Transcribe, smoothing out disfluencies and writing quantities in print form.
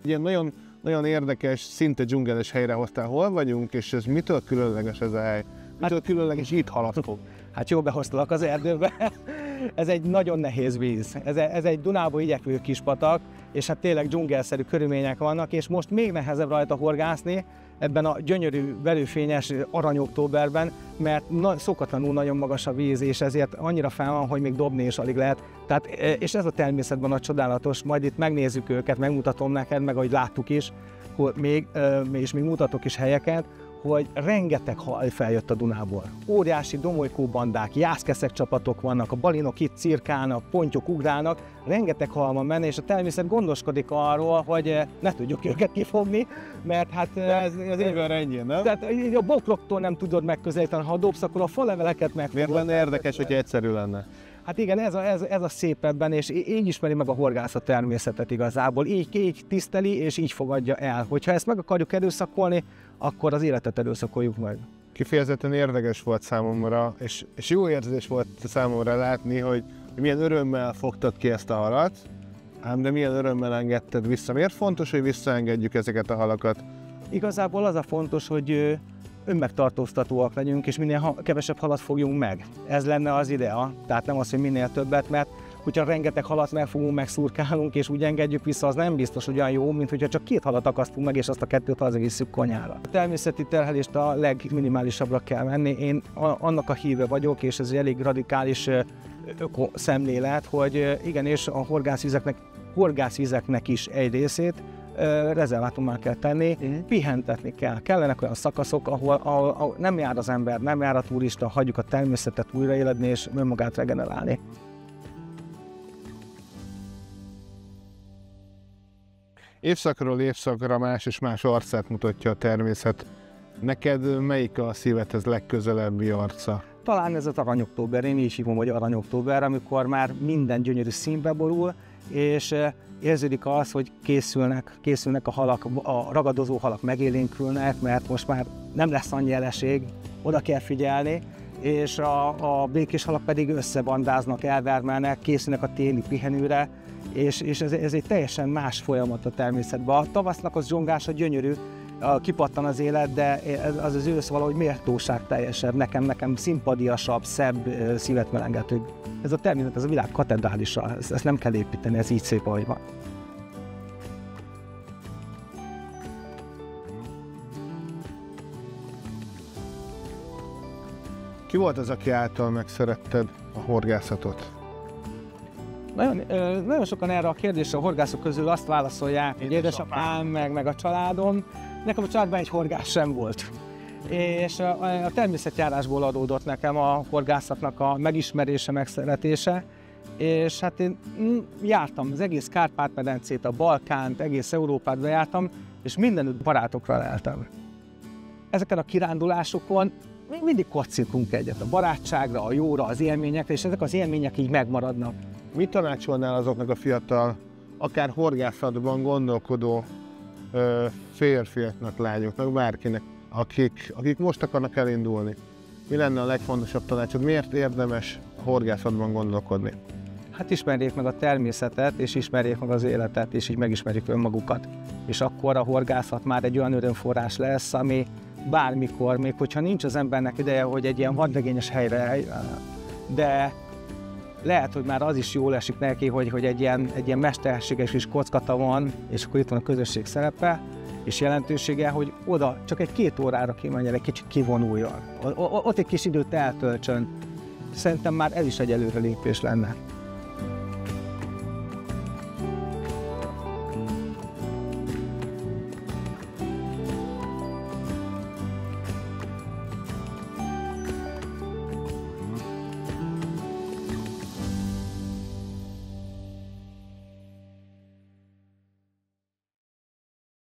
Ilyen nagyon, nagyon érdekes, szinte dzsungeles helyre hoztál. Hol vagyunk, és ez mitől különleges ez a hely? Mitől különleges itt haladtok? Hát jó behoztalak az erdőbe. Ez egy nagyon nehéz víz. Ez egy Dunába igyekvő kispatak, és hát tényleg dzsungelszerű körülmények vannak, és most még nehezebb rajta horgászni ebben a gyönyörű, velőfényes arany-októberben, mert szokatlanul nagyon magas a víz, és ezért annyira fel van, hogy még dobni is alig lehet. Tehát, és ez a természetben a csodálatos, majd itt megnézzük őket, megmutatom neked, meg ahogy láttuk is, hogy még mutatok is helyeket, hogy rengeteg hal feljött a Dunából. Óriási domolykó bandák, jászkeszek csapatok vannak, a balinok itt cirkálnak, pontyok ugrálnak, rengeteg hal van benne, és a természet gondoskodik arról, hogy ne tudjuk őket kifogni, mert hát ez évvel ennyi, nem? Tehát a bokroktól nem tudod megközelíteni, ha dobsz, akkor a faleveleket megfogod. Miért lenne érdekes, hogy egyszerű lenne? Hát igen, ez a szép ebben, és így ismeri meg a horgász a természetet igazából. Így tiszteli, és így fogadja el. Hogyha ezt meg akarjuk erőszakolni, akkor az életet erőszakoljuk meg. Kifejezetten érdekes volt számomra, és jó érzés volt számomra látni, hogy milyen örömmel fogtad ki ezt a halat, ám de milyen örömmel engedted vissza. Miért fontos, hogy visszaengedjük ezeket a halakat? Igazából az a fontos, hogy önmegtartóztatóak legyünk, és minél kevesebb halat fogjunk meg. Ez lenne az idea, tehát nem az, hogy minél többet, mert hogyha rengeteg halat megfogunk, megszurkálunk, és úgy engedjük vissza, az nem biztos, hogy olyan jó, mint hogyha csak 2 halat akasztunk meg, és azt a 2-t hazavisszük konyhára. A természeti terhelést a legminimálisabbra kell venni. Én annak a híve vagyok, és ez egy elég radikális ökoszemlélet, hogy igenis a horgászvizeknek is egy részét rezervátummal kell tenni, pihentetni kell. Kellenek olyan szakaszok, ahol nem jár az ember, nem jár a turista, hagyjuk a természetet újraéledni és önmagát regenerálni. Évszakról évszakra más és más arcát mutatja a természet. Neked melyik a szívedhez legközelebbi arca? Talán ez az arany-október, én így hívom, hogy arany-október, amikor már minden gyönyörű színbe borul, és érződik az, hogy készülnek a halak, a ragadozó halak megélénkülnek, mert most már nem lesz annyi jeleség, oda kell figyelni, és a békés halak pedig összebandáznak, elvermelnek, készülnek a téli pihenőre, és ez egy teljesen más folyamat a természetben. A tavasznak az zsongása gyönyörű, kipattan az élet, de az ősz valahogy méltóság teljesebb, nekem szimpadiasabb, szebb, szívet melengetőbb. Ez a természet, ez a világ katedrálisa, ezt nem kell építeni, ez így szép, ahogy van. Ki volt az, aki által megszeretted a horgászatot? Nagyon sokan erre a kérdésre a horgászok közül azt válaszolják, hogy édesapám, meg a családom. Nekem a családban egy horgász sem volt. És a természetjárásból adódott nekem a horgászatnak a megismerése, megszeretése. És hát én jártam az egész Kárpát-medencét, a Balkánt, egész Európát bejártam, és mindenütt barátokra leltem. Ezeken a kirándulásokon mindig koccinkunk egyet a barátságra, a jóra, az élményekre, és ezek az élmények így megmaradnak. Mit tanácsolnál azoknak a fiatal, akár horgászatban gondolkodó férfiaknak, lányoknak, bárkinek, akik most akarnak elindulni? Mi lenne a legfontosabb tanácsod? Miért érdemes horgászatban gondolkodni? Hát ismerjék meg a természetet, és ismerjék meg az életet, és így megismerjük önmagukat. És akkor a horgászat már egy olyan örömforrás lesz, ami bármikor, még hogyha nincs az embernek ideje, hogy egy ilyen vadregényes helyre, de lehet, hogy már az is jól esik neki, hogy egy ilyen mesterséges kis kockata van, és akkor itt van a közösség szerepe és jelentősége, hogy oda csak egy 2 órára kimenjen, egy kicsit kivonuljon. Ott egy kis időt eltöltsön. Szerintem már ez is egy előrelépés lenne.